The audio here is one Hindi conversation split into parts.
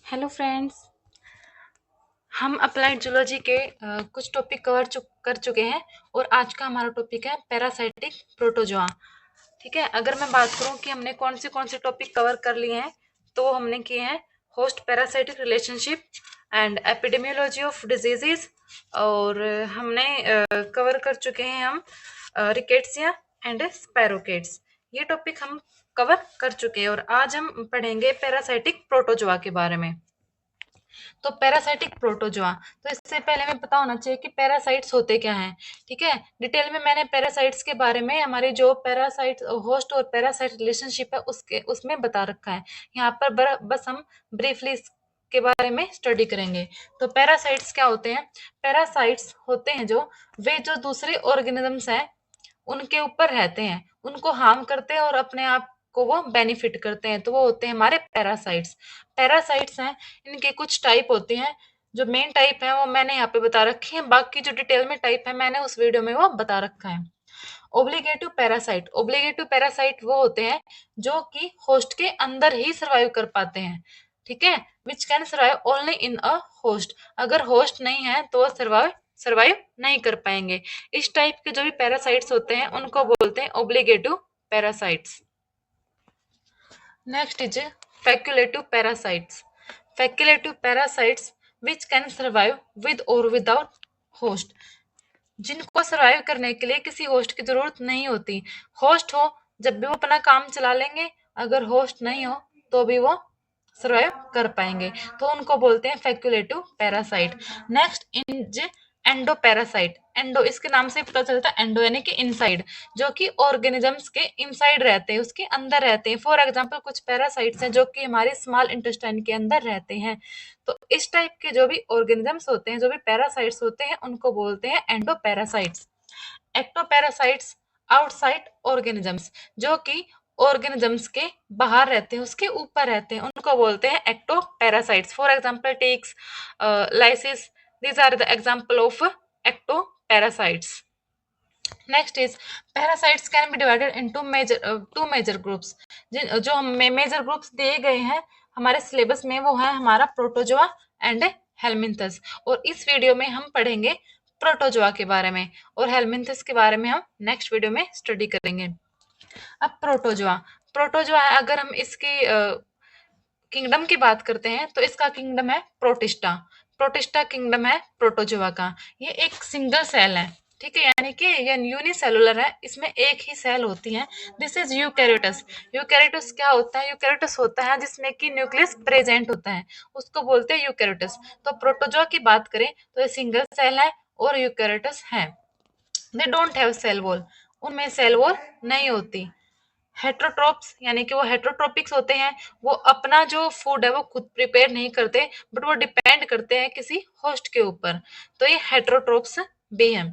Hello friends. हम अप्लाइड जूलॉजी के कुछ टॉपिक कर चुके हैं और आज का हमारा टॉपिक है पैरासाइटिक प्रोटोजोआ। ठीक है, अगर मैं बात करूं कि हमने कौन से टॉपिक कवर कर लिए हैं, तो हमने किए हैं host parasitic relationship and epidemiology of diseases, और हमने कवर कर चुके हैं हम रिकेट्सिया एंड स्पैरोकेट्स। ये टॉपिक हम कवर कर चुके हैं और आज हम पढ़ेंगे पैरासाइटिक प्रोटोजोआ के बारे में। तो पैरासाइटिक प्रोटोजोआ, तो इससे पहले हमें पता होना चाहिए कि पैरासाइट्स होते क्या हैं। ठीक है, डिटेल में मैंने पैरासाइट्स के बारे में हमारी जो पैरासाइट होस्ट और पैरासाइट रिलेशनशिप है उसमें बता रखा है। यहाँ पर बस हम ब्रीफली के बारे में स्टडी करेंगे। तो पैरासाइट्स क्या होते हैं? पैरासाइट्स होते हैं जो दूसरे ऑर्गेनिजम्स हैं उनके ऊपर रहते हैं, उनको हार्म करते हैं और अपने आप को वो बेनिफिट करते हैं, तो वो होते हैं हमारे पैरासाइट्स। पैरासाइट्स हैं, इनके कुछ टाइप होते हैं। जो मेन टाइप है वो मैंने यहाँ पे बता रखी है, बाकी जो डिटेल में टाइप है मैंने उस वीडियो में वो बता रखा है। ओब्लिगेटिव पैरासाइट, ओब्लिगेटिव पैरासाइट वो होते हैं जो कि होस्ट के अंदर ही सर्वाइव कर पाते हैं। ठीक है, विच can survive only in a host. अगर होस्ट नहीं है तो वो सर्वाइव नहीं कर पाएंगे। इस टाइप के जो भी पैरासाइट्स होते हैं उनको बोलते हैं obligative parasites. Next is facultative parasites. Facultative parasites which can survive with और विदाउट होस्ट, जिनको सर्वाइव करने के लिए किसी होस्ट की जरूरत नहीं होती। होस्ट हो जब भी वो अपना काम चला लेंगे, अगर होस्ट नहीं हो तो भी वो सर्वाइव कर पाएंगे, तो उनको बोलते हैं facultative parasite. Next is endoparasite. Endo, इसके नाम से पता चलता है एंडो यानी कि इनसाइड, जो कि ऑर्गेनिजम्स के इनसाइड रहते हैं, उसके अंदर रहते हैं। फॉर एग्जांपल कुछ पैरासाइट्स हैं जो कि हमारे स्मॉल इंटेस्टाइन के अंदर रहते हैं। तो इस टाइप के जो भी ऑर्गेनिजम्स होते हैं, जो भी पैरासाइट्स होते हैं, उनको बोलते हैं endo parasites. Ectoparasites outside organisms, जो कि ऑर्गेनिजम्स के बाहर रहते हैं, उसके ऊपर रहते हैं, उनको बोलते हैं ectoparasites. For example ticks lice, these are the example of ectoparacytes. Next is parasites can be divided into two major groups। जो हमें मेजर ग्रुप्स दिए गए हैं हमारे सिलेबस में वो है हमारा प्रोटोजोआ एंड हेलमिंथस, और इस वीडियो में हम पढ़ेंगे प्रोटोजोआ के बारे में, और हेलमिंथस के बारे में हम नेक्स्ट वीडियो में स्टडी करेंगे। अब प्रोटोजोआ, प्रोटोजोआ है, अगर हम इसकी किंगडम की बात करते हैं तो इसका किंगडम है प्रोटिस्टा। प्रोटिस्टा किंगडम है प्रोटोजोआ का। ये एक सिंगल सेल है, ठीक है, यानी कि ये यूनिसेलुलर है, इसमें एक ही सेल होती है। This is यूकैरियोटस। यूकैरियोटस क्या होता है? यूकैरियोटस होता है जिसमें कि न्यूक्लियस प्रेजेंट होता है, उसको बोलते हैं यूकैरियोटस। तो प्रोटोजोआ की बात करें तो ये सिंगल सेल है और यूकैरियोटस है। They don't have cell wall, उनमें सेल वॉल नहीं होती। हेट्रोट्रोप्स यानी कि वो हेट्रोट्रोपिक्स होते हैं, वो अपना जो फूड है वो खुद प्रिपेयर नहीं करते, बट वो डिपेंड करते हैं किसी होस्ट के ऊपर, तो ये हेट्रोट्रोप्स भी हैं।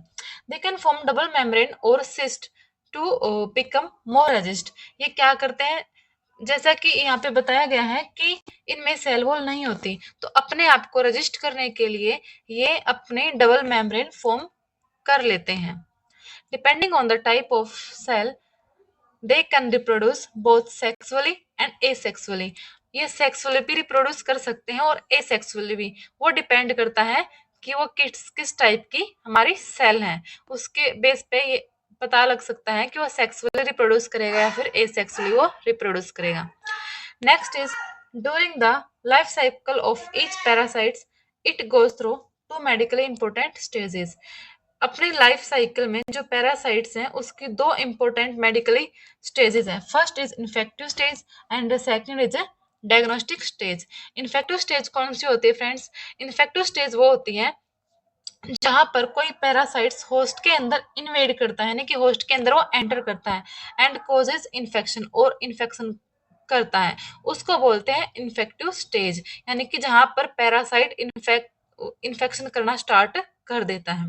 They can form double membrane और cyst to become more resist. ये क्या करते हैं? जैसा कि यहाँ पे बताया गया है कि इनमें सेल वॉल नहीं होती, तो अपने आप को रजिस्ट करने के लिए ये अपने डबल मेम्ब्रेन फॉर्म कर लेते हैं। Depending on the type of cell they can reproduce both sexually and asexually. ये सेक्सुअली भी रिप्रोड्यूस कर सकते हैं और एसेक्सुअली भी, वो डिपेंड करता है कि वो किस टाइप की हमारी सेल है, उसके बेस पे ये पता लग सकता है कि वो सेक्सुअली रिप्रोड्यूस करेगा या फिर एसेक्सुअली वो रिप्रोड्यूस करेगा। Next is during the life cycle of each parasites it goes through two medically important stages. अपनी लाइफ साइकिल में जो पैरासाइट्स हैं उसकी दो इंपॉर्टेंट मेडिकली स्टेजेस हैं। First is infective stage and second is diagnostic stage. Infective stage कौन सी होती है फ्रेंड्स? इन्फेक्टिव स्टेज वो होती है जहां पर कोई पैरासाइट्स होस्ट के अंदर इन्वेड करता है, यानी कि होस्ट के अंदर वो एंटर करता है एंड कॉजेज इन्फेक्शन, और इन्फेक्शन करता है, उसको बोलते हैं इन्फेक्टिव स्टेज, यानी कि जहां पर पैरासाइट इन्फेक्शन करना स्टार्ट कर देता है।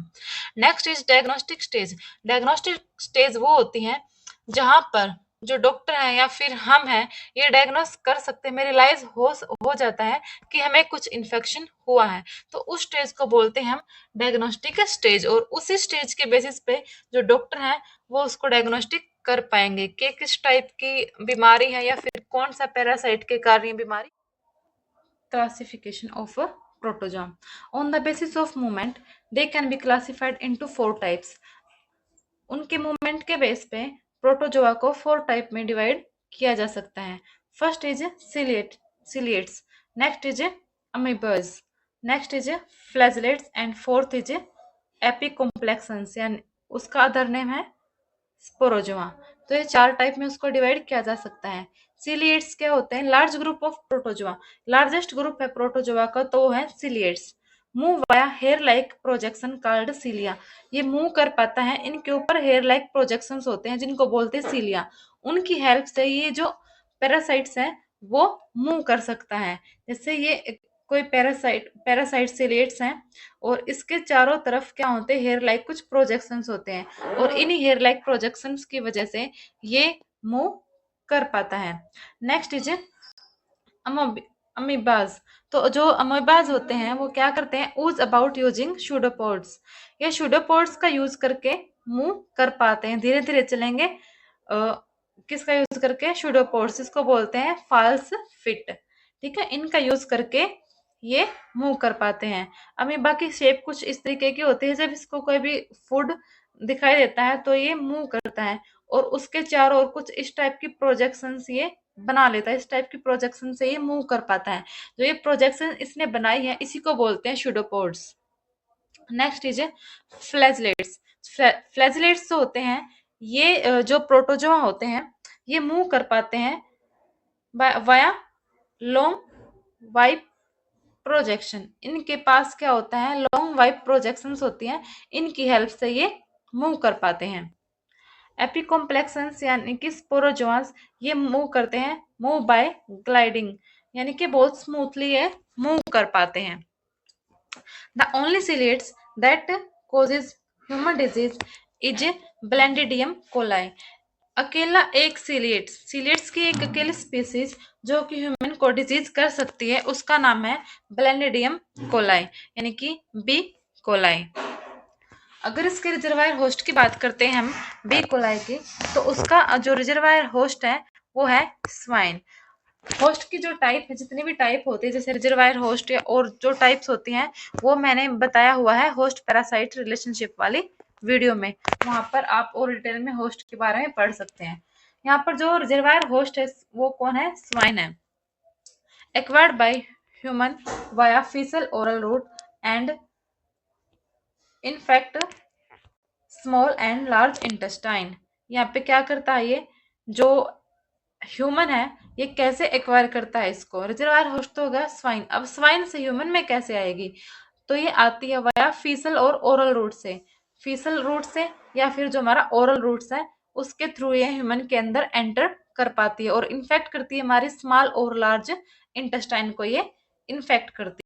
Next is diagnostic stage. Diagnostic stage वो होती है जहां पर जो डॉक्टर है या फिर हम हैं ये डायग्नोस कर सकते हैं, रियलाइज हो जाता है कि हमें कुछ इन्फेक्शन हुआ है, तो उस स्टेज को बोलते हैं हम डायग्नोस्टिक स्टेज, और उसी स्टेज के बेसिस पे जो डॉक्टर हैं वो उसको डायग्नोस्टिक कर पाएंगे कि किस टाइप की बीमारी है या फिर कौन सा पैरासाइट के कारण ये बीमारी classification of a protozoa. On the basis of movement, they can be classified into 4 types. उनके मूवमेंट के बेस पे प्रोटोजोआ को 4 टाइप में डिवाइड किया जा सकता है. First is ciliates, next is amoebas, next is flagellates and fourth is apicomplexans, यानी उसका अदर नेम है स्पोरोजोआ. तो ये 4 टाइप में उसको डिवाइड किया जा सकता है. सिलिएट्स क्या होते हैं? Large group of protozoa. Largest group है प्रोटोजोआ का तो वो है ciliates. Move via hair like projection called cilia. ये मूव कर पाता है, इनके ऊपर हेयर लाइक प्रोजेक्शन होते हैं जिनको बोलते हैं सीलिया. उनकी हेल्प से ये जो पैरासाइट्स है वो मूव कर सकता है. जैसे ये कोई पैरासाइट सिलिएट्स हैं और इसके चारों तरफ क्या होते हैं? हेयर लाइक कुछ प्रोजेक्शंस होते हैं और इन्हीं हेयर लाइक प्रोजेक्शंस की वजह से ये मूव कर पाता है. Next is amoebas. तो जो अमीबाज होते हैं वो क्या करते हैं? Ooze about using pseudopods. ये शूडोपोड्स का यूज करके मूव कर पाते हैं. धीरे धीरे चलेंगे. किसका यूज करके? शूडोपोड्स. इसको बोलते हैं फाल्स फिट. ठीक है, इनका यूज करके ये मूव कर पाते हैं. अमीबा की शेप कुछ इस तरीके की होती है. जब इसको कोई भी फूड दिखाई देता है तो ये मूव करता है और उसके चारों ओर कुछ इस टाइप की प्रोजेक्शंस ये बना लेता है. इस टाइप की प्रोजेक्शन से ये मूव कर पाता है. जो ये प्रोजेक्शन इसने बनाई है इसी को बोलते हैं pseudopods. Next is flagellates. Flagellates जो होते हैं ये जो प्रोटोजोआ होते हैं ये मूव कर पाते हैं वाया लॉन्ग वाइप प्रोजेक्शन. इनके पास क्या होता है? लॉन्ग वाइप प्रोजेक्शंस होती हैं. इनकी हेल्प से ये मूव कर पाते हैं. एपिकॉम्प्लेक्सन्स यानी कि स्पोरोजोआस ये मूव करते हैं मूव बाय ग्लाइडिंग, यानी कि बहुत स्मूथली ये मूव कर पाते हैं. The only ciliates that causes human disease is balantidium coli. अकेला एक सिलिएट्स की एक अकेली स्पीसीज जो कि ह्यूमन को डिजीज कर सकती है उसका नाम है ब्लेंडिडियम कोलाई, यानी कि बी कोलाई. अगर इसके रिजर्वायर होस्ट की बात करते हैं हम बी कोलाई की, तो उसका जो रिजर्वायर होस्ट है वो है स्वाइन. होस्ट की जो टाइप है, जितनी भी टाइप होती है जैसे रिजर्वायर होस्ट और जो टाइप्स होती हैं वो मैंने बताया हुआ है होस्ट पैरासाइट रिलेशनशिप वाली वीडियो में. वहां पर आप और डिटेल में होस्ट के बारे में पढ़ सकते हैं. यहाँ पर जो रिजर्वायर होस्ट है वो कौन है? स्वाइन है. Acquired by human via faecal oral route and in fact small and large intestine. यहाँ पे क्या करता है? ये जो ह्यूमन है ये कैसे एक्वायर करता है इसको? रिजर्वायर होस्ट तो होगा स्वाइन. अब स्वाइन से ह्यूमन में कैसे आएगी? तो ये आती है वाया फीसल और ओरल रूट से. फीसल रूट से या फिर जो हमारा ओरल रूट्स है उसके थ्रू ये ह्यूमन के अंदर एंटर कर पाती है और इन्फेक्ट करती है हमारी स्मॉल और लार्ज इंटेस्टाइन को. ये इन्फेक्ट करती है.